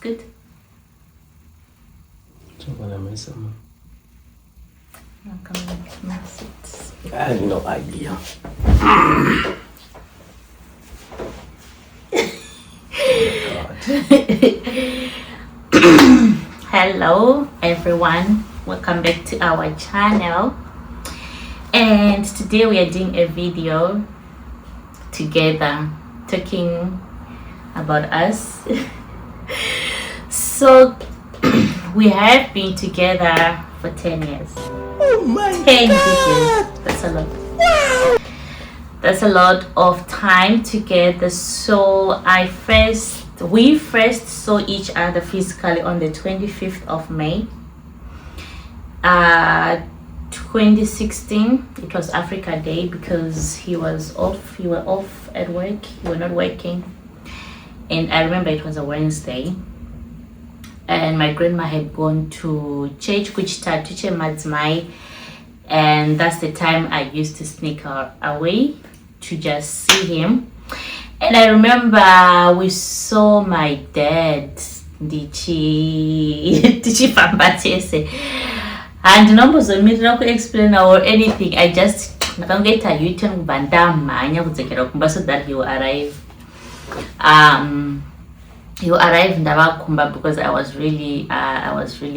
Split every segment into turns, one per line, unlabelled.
good.
I have no idea.
Hello everyone, welcome back to our channel, and today we are doing a video together talking about us. So we have been together for 10 years.
Oh my
10
God.
years, that's a lot. Wow. That's a lot of time together. So we first saw each other physically on the 25th of May 2016. It was Africa Day because he was off. You were off at work, you were not working, and I remember it was a Wednesday, and my grandma had gone to church kuchita tuche madzimai, and that's the time I used to sneak away to just see him. And I remember we saw my dad ndichifamba chese handinombozomira kuexplain or anything. I just nakangoita u-turn kubva ndamhanya kudzokera kumba so that he will arrive. He will arrive ndavakumba because I was really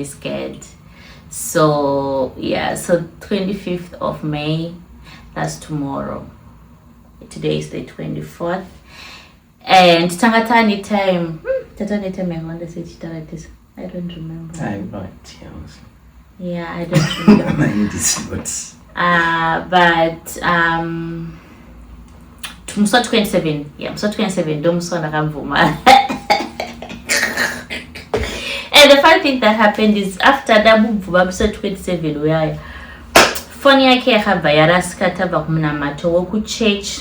scared. So yeah, so 25th of May, that's tomorrow. Today is the 24th. And Tangatani time. Tatani time I want to say this. I don't remember.
I'm not.
Yeah, I don't remember. But Musa 27. Yeah, Musa 27. Don't Musa Nakamvuma. And the funny thing that happened is after that Musa 27, where funny I can't have Bayaraskata Bakumnamato woku church.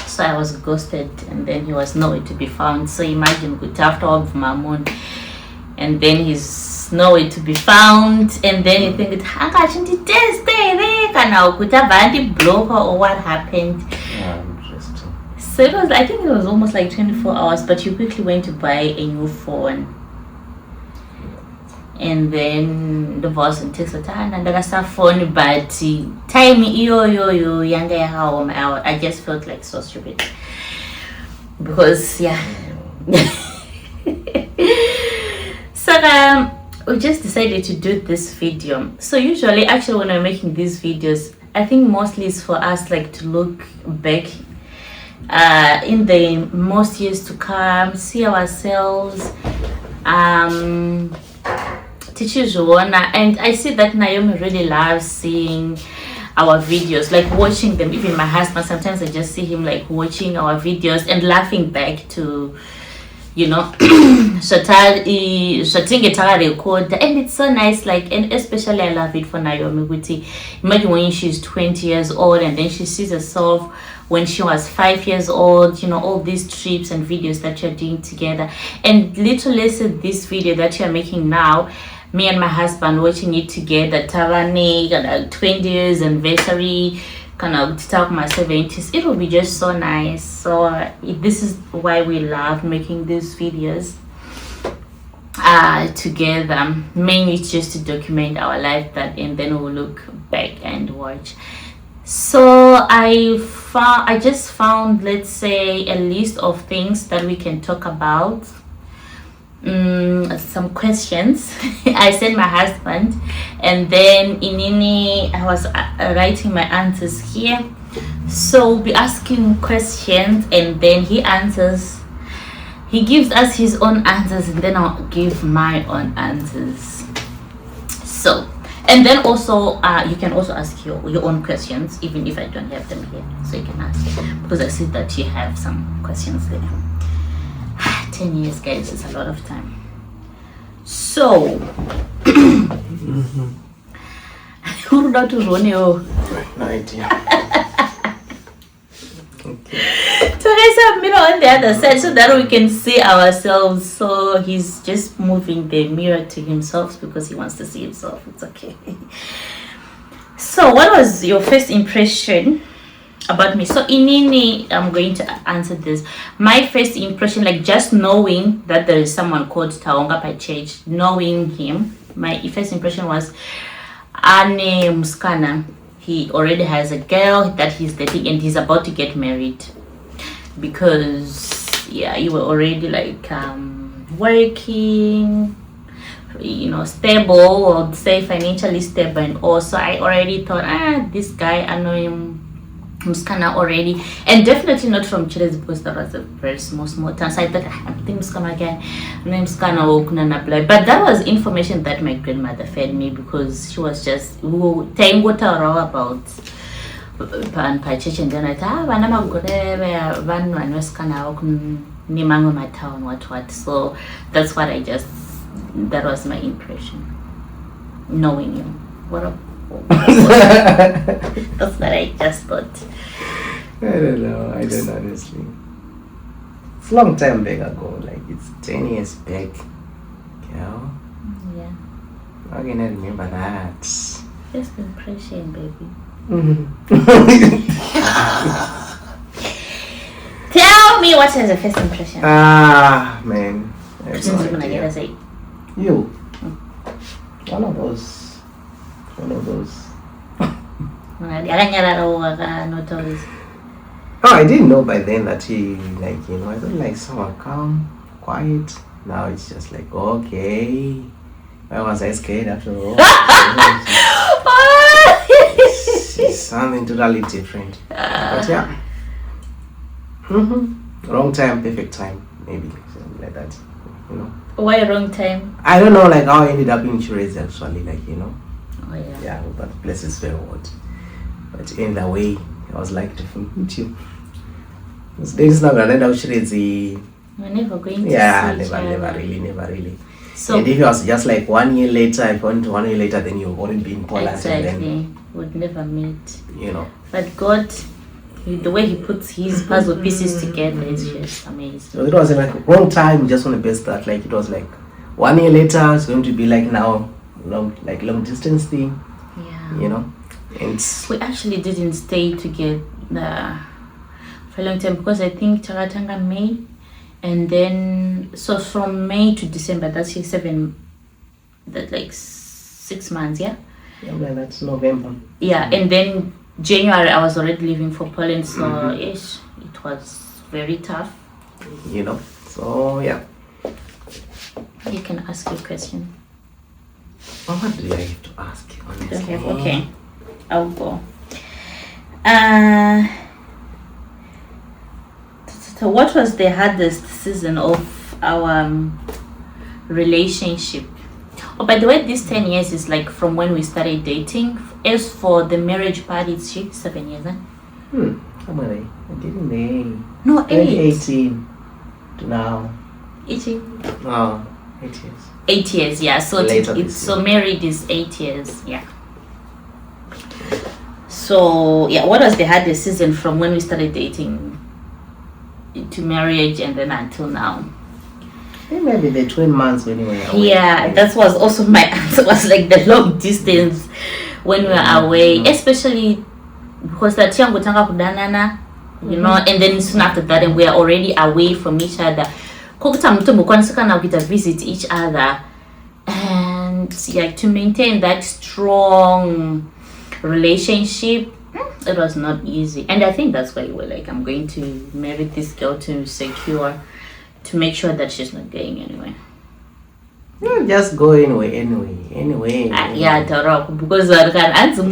So I was ghosted, and then he was nowhere to be found. So imagine good after of Mamun, and then he's nowhere to be found, and then you think block or what happened.
Interesting.
So it was, I think it was almost like 24 hours, but you quickly went to buy a new phone. And then the boss and takes a time and that's a phone, but time younger home out. I just felt like so stupid because yeah. So we just decided to do this video. So usually actually when I'm making these videos, I think mostly it's for us like to look back in the most years to come, see ourselves, and I see that Naomi really loves seeing our videos, like watching them. Even my husband, sometimes I just see him like watching our videos and laughing back to, you know, record, and it's so nice. Like, and especially I love it for Naomi Guti. Imagine when she's 20 years old and then she sees herself when she was 5 years old, you know, all these trips and videos that you're doing together. And literally this video that you're making now, me and my husband watching it together, Tavani, 20 years anniversary, kind of talk my 70s, it will be just so nice. So this is why we love making these videos together. Mainly it's just to document our life, that and then we'll look back and watch. So I just found, let's say, a list of things that we can talk about. Some questions I sent my husband, and then Inini, I was writing my answers here. So we'll be asking questions and then he answers. He gives us his own answers and then I'll give my own answers. So, and then also you can also ask your own questions even if I don't have them here. So you can ask, because I see that you have some questions there. 10 years, guys, it's a lot of time. So who not to run you?
No idea. Okay.
So guys, have mirror on the other side so that we can see ourselves. So he's just moving the mirror to himself because he wants to see himself. It's okay. So what was your first impression about me. So Inini, I'm going to answer this. My first impression, like just knowing that there is someone called Taonga Pachech, knowing him, my first impression was Ane Muskana. He already has a girl that he's dating and he's about to get married. Because you were already like working, stable, or say financially stable, and also I already thought, this guy, I know him Muskana already, and definitely not from Chile because that was a very small town. So I thought, I think Muskana again, Muskana or but that was information that my grandmother fed me because she was just telling what about Pan Pachech, and then I thought, Nimango my town, what. So that's what that was my impression. Knowing you. That's what I just thought.
I don't know honestly. It's a long time back ago, like it's 10 years back. Girl.
Yeah.
How can I remember that?
First impression, baby. Tell me what is the first impression.
Man. You. One of those. Oh, I didn't know by then that he, I thought like someone calm, quiet. Now it's just like, okay. Why was I scared after all? It's something totally different. But yeah. Wrong time, perfect time, maybe. Something like that.
Why wrong time?
I don't know, like how I ended up in Chirez actually,
Oh yeah.
Yeah, but the place is very hot. But in that way, I was like to meet you. It's not gonna end up Chirez.
We're never going to
never really.
So,
and if it was just like 1 year later, if you went 1 year later, then you wouldn't be in Poland.
Exactly.
And then,
would never meet.
But
God, the way he puts his puzzle pieces together is just amazing.
So it was like wrong time, just want to base that. Like it was like 1 year later, it's going to be like now, long distance thing.
Yeah.
And
we actually didn't stay together for a long time because I think Taratanga May, and then so from May to December, that's 6 months, yeah.
Yeah, that's November.
Yeah, and then January I was already leaving for Poland, so it was very tough.
So yeah.
You can ask your question.
What do I have to ask? Honestly?
Okay, I'll go. So what was the hardest season of our relationship? Oh, by the way, this 10 years is like from when we started dating. As for the marriage part, it's 7 years, huh?
How many? I didn't know.
No, 8.
2018 to now.
18?
Oh, 8 years.
8 years, yeah. So so married is 8 years, yeah. So yeah, what was the hardest season from when we started dating to marriage and then until now?
Maybe the 12 months when we were away.
Yeah, that was also my answer. Was like the long distance when we were away, especially because that young kudanana, and then soon after that, and we are already away from each other. Visit each other, and to maintain that strong relationship, it was not easy. And I think that's why we were like, I'm going to marry this girl to make sure that she's not going anywhere.
Just go anyway.
Yeah, because I can answer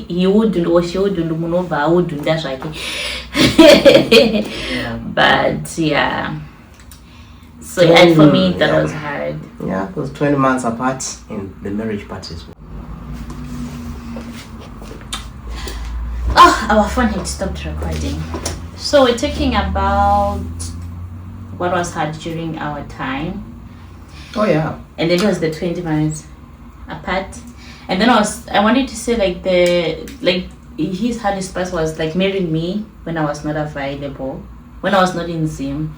he wouldn't or she wouldn't that's right. But yeah. So and for me that was hard.
Yeah, it was 20 months apart in the marriage parties.
Oh, our phone had stopped recording. So we're talking about what was hard during our time.
Oh yeah.
And then it was the 20 months apart. And then I wanted to say his hardest part was like marrying me when I was not available, when I was not in Zim.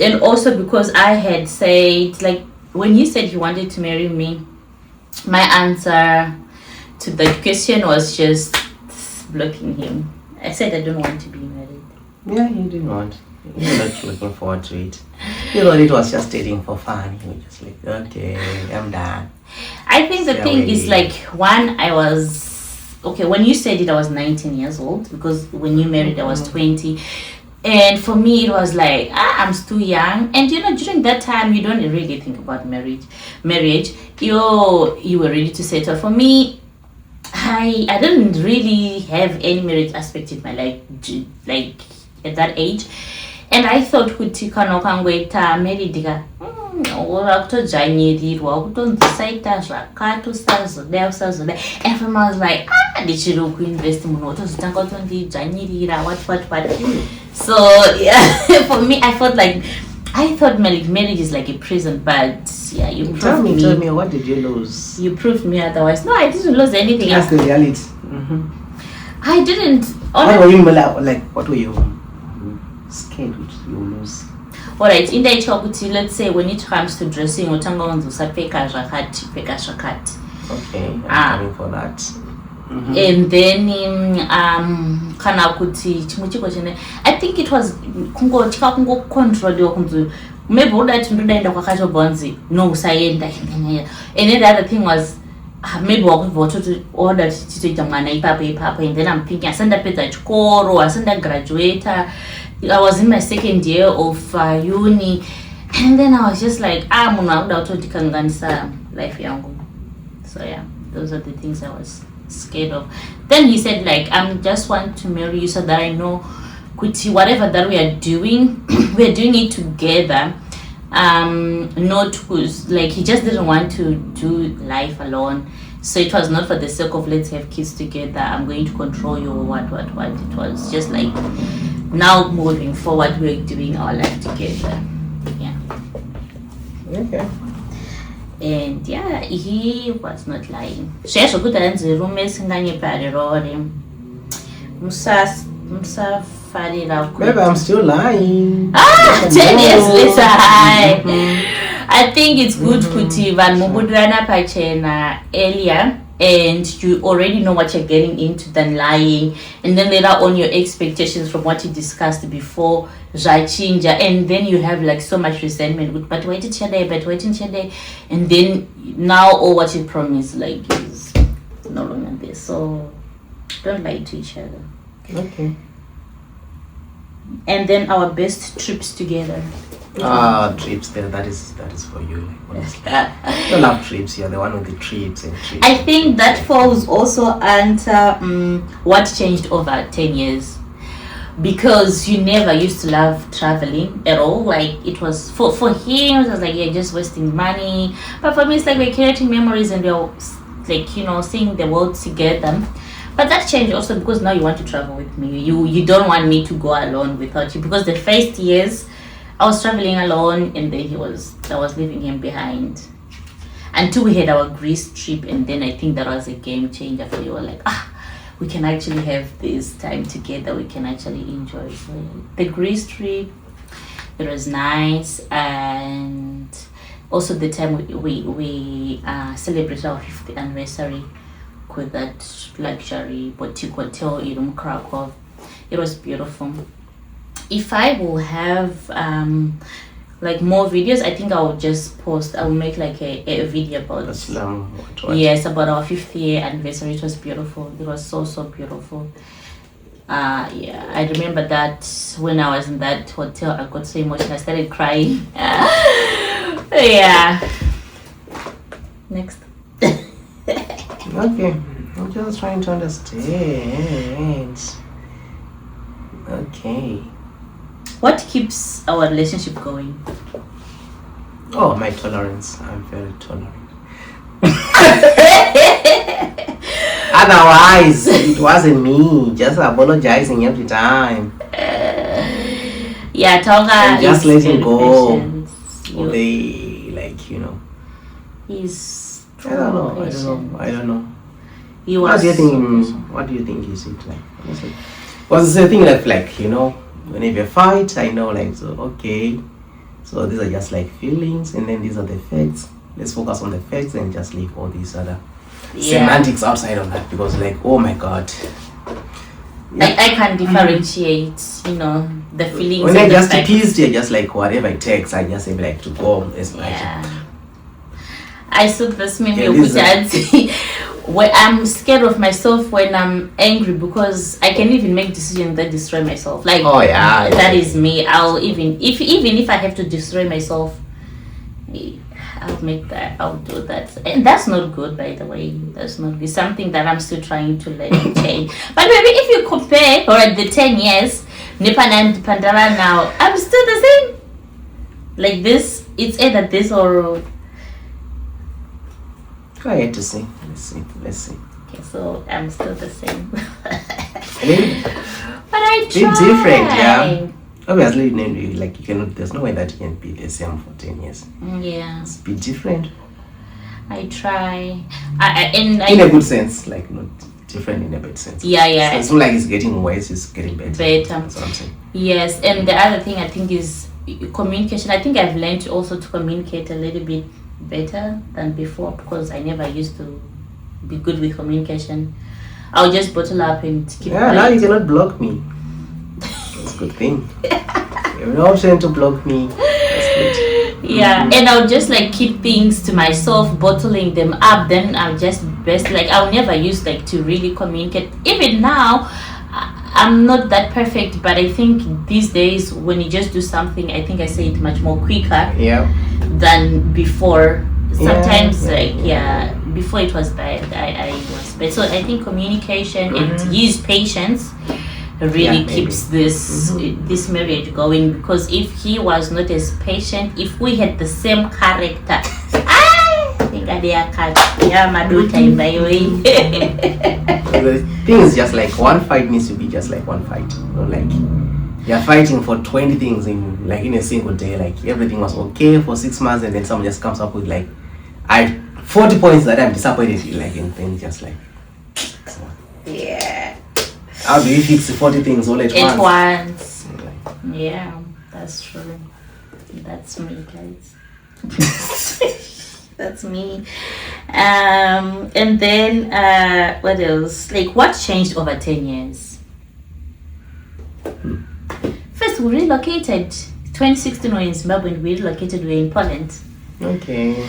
And also because I had said, like when he said he wanted to marry me, my answer to that question was just blocking him. I said I don't want to be married.
Yeah, you didn't want. You're not looking forward to it. You thought it was just dating for fun. You were just like, okay, I'm done.
I think the thing is like, one, I was okay when you said it. I was 19 years old because when you married, I was 20. And for me, it was like, I'm still young. And you know, during that time, you don't really think about marriage. You were ready to settle. For me, I didn't really have any marriage aspect in my life, like at that age. And I thought kuti kana ukangoita married wakutodzvanyirirwa kutonzisaita zvakato usazoda. And from I was like, ndichiri kuinvest munhu wotozotanga kutondidzvanyirira what. So yeah, for me, I thought marriage is like a prison, but yeah, you proved me.
Tell me, what did you lose?
You proved me otherwise. No, I didn't lose anything.
That's the reality.
I didn't.
What were you like? What were you scared you lose?
Alright, in the talk, let's say when it comes to dressing, utanga unzusapfeka zvakati.
Okay, I'm coming for that.
And then kana kuti chimuchiko chene, I think it was kungo control kunzu maybe udati ndodaenda kwakatobonzi no usaenda. And then the other thing was maybe wakubva to order titoita mwana ipapo, and then I'm thinking asandapedza chikoro, asanda graduate. I was in my second year of uni, and then I was just like, munhu akuda kutondikanganisa life yangu. So yeah, those are the things I was scared of. Then he said like, I just want to marry you so that I know kuti whatever that we are doing, we're doing it together. Not like he just didn't want to do life alone. So it was not for the sake of let's have kids together, I'm going to control you or what. It was just like, now moving forward, we're doing our life together. Yeah.
Okay.
And yeah, he was not lying. Shesho kutanzi rume singanye parirore. Musa farira.
Maybe I'm still lying.
10 years later. I think it's good kuti van mubudrana pachena earlier, and you already know what you're getting into than lying, and then later on your expectations from what you discussed before chinja, and then you have like so much resentment. But wait today, and then now all what you promised like is no longer there. So don't lie to each other.
Okay.
And then our best trips together.
Trips there, that is for you, like, honestly. You love trips, you're the one with the trips and trips.
I think that falls also under what changed over 10 years, because you never used to love traveling at all. Like it was for him, it was like you're just wasting money, but for me it's like we're creating memories and we're like, you know, seeing the world together. But that changed also because now you want to travel with me. You don't want me to go alone without you, because the first years I was traveling alone, and then I was leaving him behind until we had our Greece trip, and then I think that was a game changer for you. Like, we can actually have this time together. We can actually enjoy. So the Greece trip, it was nice, and also the time we celebrated our 5th anniversary with that luxury boutique hotel in Krakow. It was beautiful. If I will have like more videos, I think I will just post. I will make like a video about yes, about our 5th year anniversary. It was beautiful. It was so beautiful. Yeah, I remember that when I was in that hotel, I got so emotional. I started crying. Yeah. Next.
Okay, I'm just trying to understand. Okay.
What keeps our relationship going?
Oh, my tolerance. I'm very tolerant. Otherwise, it wasn't me just apologizing every time.
Yeah, Tonga.
And just letting go. They, like, you know.
He's.
I don't know. What do you think is it like? Honestly, was the thing that, like, you know, whenever you fight, I know, like, so okay, so these are just like feelings, and then these are the facts. Let's focus on the facts and just leave all these other semantics outside of that, because, like, oh my god,
I can't differentiate, you know, the feelings.
When I'm just pissed, you're just like whatever it takes. I just say like to go as much.
Yeah. I saw this meme where I'm scared of myself when I'm angry because I can even make decisions that destroy myself. Like,
oh yeah,
that is me. I'll even if I have to destroy myself, I'll make that. I'll do that, and that's not good, by the way. That's not good. Something that I'm still trying to let change. But maybe if you compare, or at the 10 years, Nipan and Pandara now, I'm still the same. Like this, it's either this or.
I hate to see. Let's see.
Okay, so I'm still the same. But I try.
It's different, yeah. Obviously, like you cannot. There's no way that you can be the same for 10 years.
Yeah.
It's a bit different.
I try.
In a good sense, like not different in a bad sense.
Yeah.
So it's not like it's getting worse. It's getting better. That's what I'm saying.
Yes, and the other thing I think is communication. I think I've learned also to communicate a little bit better than before because I never used to be good with communication. I'll just bottle up and keep quiet.
Now you cannot block me. That's a good thing. You have no option to block me. That's good.
Yeah, and I'll just like keep things to myself, bottling them up. Then I'll just I'll never use like to really communicate. Even now, I'm not that perfect, but I think these days when you just do something, I think I say it much more quicker.
Yeah.
Than before. Sometimes before it was bad. I was bad. So I think communication and use patience really keeps this marriage going, because if he was not as patient, if we had the same character,
the thing is just like one fight needs to be just like one fight. Not like you're fighting for 20 things in a single day. Like everything was okay for 6 months, and then someone just comes up with like 40 points that I'm disappointed in, like, and then just like,
yeah.
How do you fix 40 things all at once?
Yeah, that's true. That's me, guys. That's me. And then what else? Like, what changed over 10 years? First, we relocated. 2016 we were in Zimbabwe, and we relocated. We were in Poland.
Okay.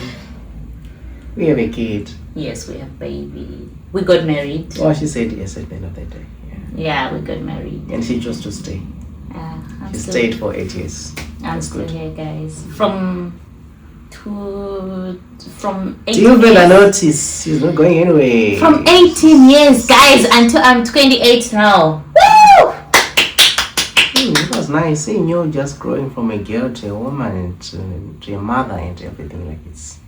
We have a kid.
Yes, we have baby. We got married.
Oh, she said yes at the end of the day.
Yeah, we got married.
And she chose to stay. She stayed for 8 years.
I'm still here, guys. From 18
Till Bella notice, she's not going anywhere.
From 18 years, guys, until I'm 28 now. Woo!
It was nice seeing you just growing from a girl to a woman and to a mother and everything like it's.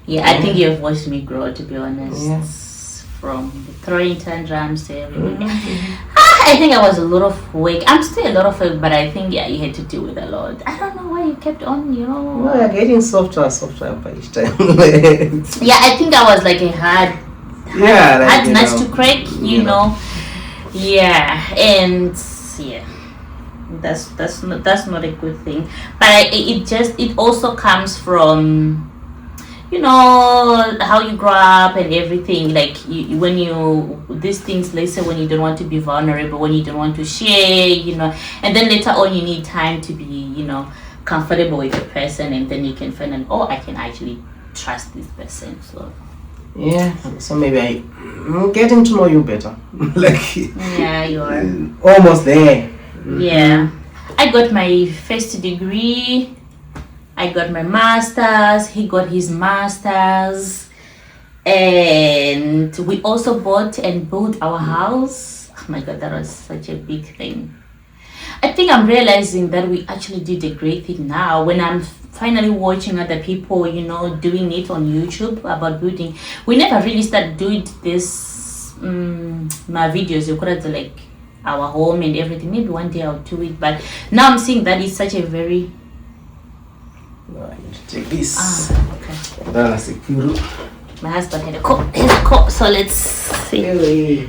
Yeah, I think you've watched me grow, to be honest.
Yes.
From throwing tantrums to everything. I think I was a lot of work. I'm still a lot of work, but I think you had to deal with a lot. I don't know why you kept on,
No, you're getting softer by each time.
Yeah, I think I was like a hard nut to crack, you know. Yeah, and that's not a good thing. But it also comes from, you know, how you grow up and everything. Like these things, let's say when you don't want to be vulnerable, when you don't want to share, you know, and then later on you need time to be, you know, comfortable with the person, and then you can find out, I can actually trust this person. So
so maybe I'm getting to know you better. Like
you are
almost there.
Yeah, I got my first degree. I got my master's, he got his master's, and we also bought and built our house. Oh my God, that was such a big thing. I think I'm realizing that we actually did a great thing now when I'm finally watching other people, you know, doing it on YouTube about building. We never really started doing this, my videos, you could have like our home and everything. Maybe one day I'll do it, but now I'm seeing that it's such a very
I need to take this.
Okay.
My
husband had a cup, so let's see.